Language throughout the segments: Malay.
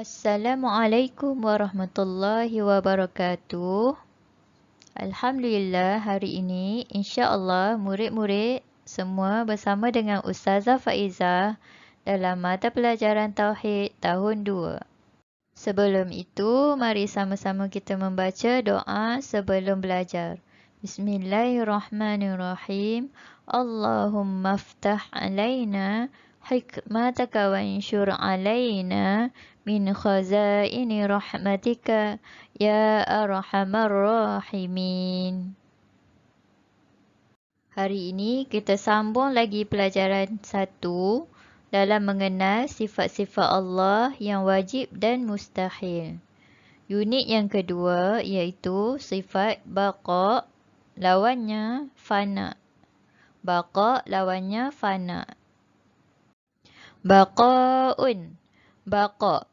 Assalamualaikum warahmatullahi wabarakatuh. Alhamdulillah, hari ini insya-Allah murid-murid semua bersama dengan Ustazah Faizah dalam mata pelajaran Tauhid tahun 2. Sebelum itu, mari sama-sama kita membaca doa sebelum belajar. Bismillahirrahmanirrahim. Allahumma aftah alaina hikmataka wa insyur alaina min khazaini rahmatika ya arhamar rahimin. Hari ini kita sambung lagi pelajaran 1 dalam mengenal sifat-sifat Allah yang wajib dan mustahil. Unit yang kedua iaitu sifat baqa, lawannya fana. Baqa lawannya fana. Baqaun. Baqa.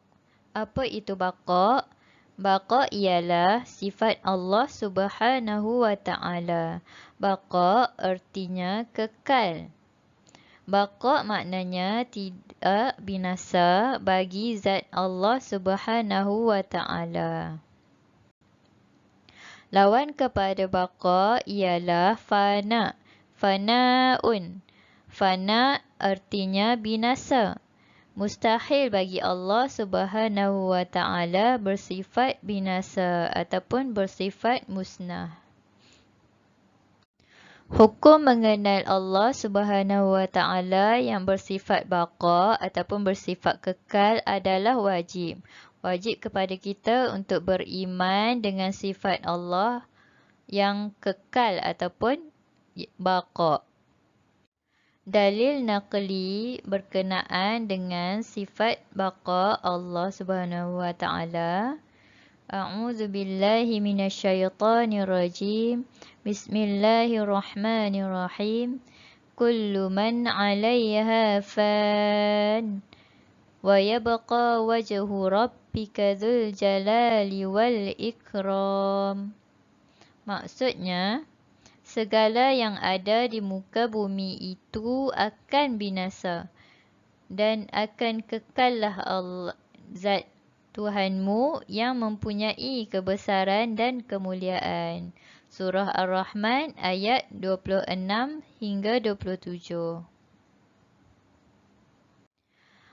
Apa itu baqa? Baqa ialah sifat Allah Subhanahu wa Ta'ala. Baqa artinya kekal. Baqa maknanya tidak binasa bagi zat Allah Subhanahu wa Ta'ala. Lawan kepada baqa ialah fana. Fanaun. Fana artinya binasa. Mustahil bagi Allah Subhanahu wa Ta'ala bersifat binasa ataupun bersifat musnah. Hukum mengenal Allah Subhanahu wa Ta'ala yang bersifat baqa ataupun bersifat kekal adalah wajib. Wajib kepada kita untuk beriman dengan sifat Allah yang kekal ataupun baqa. Dalil naqli berkenaan dengan sifat baqa Allah Subhanahu wa Ta'ala. A'udzu billahi minasyaitonir rajim. Bismillahirrahmanirrahim. Kullu man 'alaiha fan wa yabqa wajhu rabbika dzul jalali wal ikram. Maksudnya, segala yang ada di muka bumi itu akan binasa dan akan kekallah Allah, zat Tuhanmu yang mempunyai kebesaran dan kemuliaan. Surah Ar-Rahman ayat 26 hingga 27.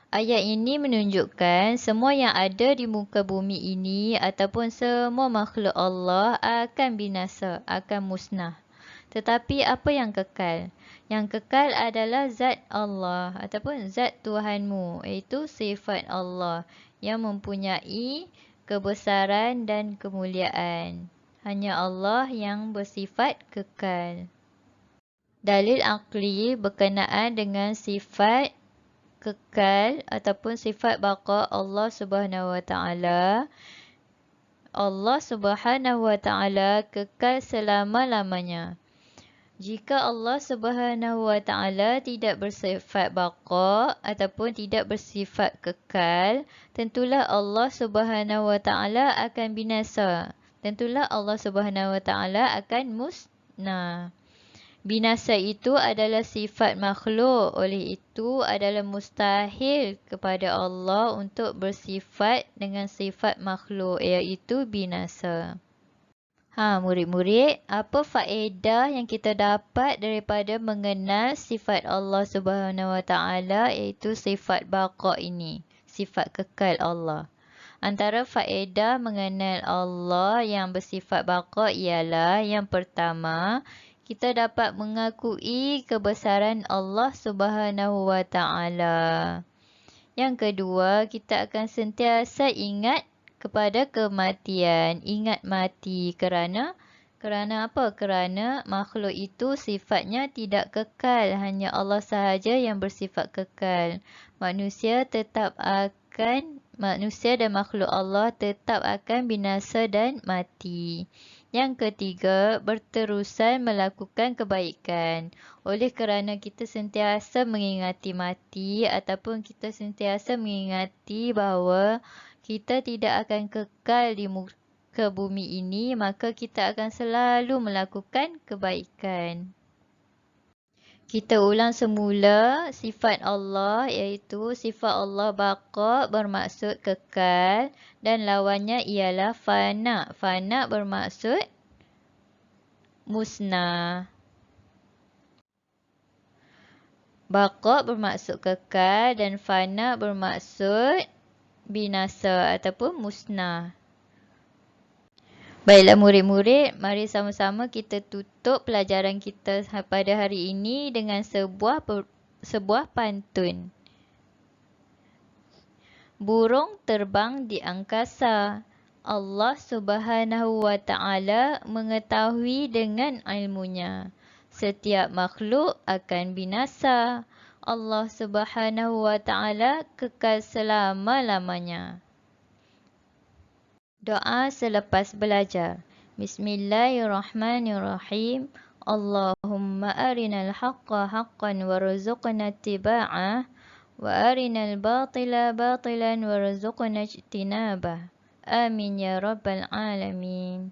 Ayat ini menunjukkan semua yang ada di muka bumi ini ataupun semua makhluk Allah akan binasa, akan musnah. Tetapi apa yang kekal? Yang kekal adalah zat Allah ataupun zat Tuhanmu, iaitu sifat Allah yang mempunyai kebesaran dan kemuliaan. Hanya Allah yang bersifat kekal. Dalil akli berkenaan dengan sifat kekal ataupun sifat baqa Allah Subhanahu wa Ta'ala. Allah Subhanahu wa Ta'ala kekal selama-lamanya. Jika Allah Subhanahu wa Ta'ala tidak bersifat baqa ataupun tidak bersifat kekal, tentulah Allah Subhanahu wa Ta'ala akan binasa. Tentulah Allah Subhanahu wa Ta'ala akan musnah. Binasa itu adalah sifat makhluk, oleh itu adalah mustahil kepada Allah untuk bersifat dengan sifat makhluk, iaitu binasa. Murid-murid, apa faedah yang kita dapat daripada mengenal sifat Allah Subhanahu wa Ta'ala, iaitu sifat baqa ini, sifat kekal Allah? Antara faedah mengenal Allah yang bersifat baqa ialah yang pertama, kita dapat mengakui kebesaran Allah Subhanahu wa Ta'ala. Yang kedua, kita akan sentiasa ingat kepada kematian. Ingat mati kerana apa? Kerana makhluk itu sifatnya tidak kekal. Hanya Allah sahaja yang bersifat kekal. Manusia dan makhluk Allah tetap akan binasa dan mati. Yang ketiga, berterusan melakukan kebaikan. Oleh kerana kita sentiasa mengingati mati ataupun kita sentiasa mengingati bahawa kita tidak akan kekal di muka bumi ini, maka kita akan selalu melakukan kebaikan. Kita ulang semula sifat Allah, iaitu sifat Allah baqa bermaksud kekal dan lawannya ialah fana. Fana bermaksud musnah. Baqa bermaksud kekal dan fana bermaksud binasa ataupun musnah. Baiklah murid-murid, mari sama-sama kita tutup pelajaran kita pada hari ini dengan sebuah pantun. Burung terbang di angkasa. Allah Subhanahu wa Ta'ala mengetahui dengan ilmunya. Setiap makhluk akan binasa. Allah Subhanahu wa Ta'ala kekal selama-lamanya. Doa selepas belajar. Bismillahirrahmanirrahim. Allahumma arinal haqqa haqqan warzuqna ittiba'ah wa arinal batila batilan warzuqna ijtinabah. Amin ya rabbal alamin.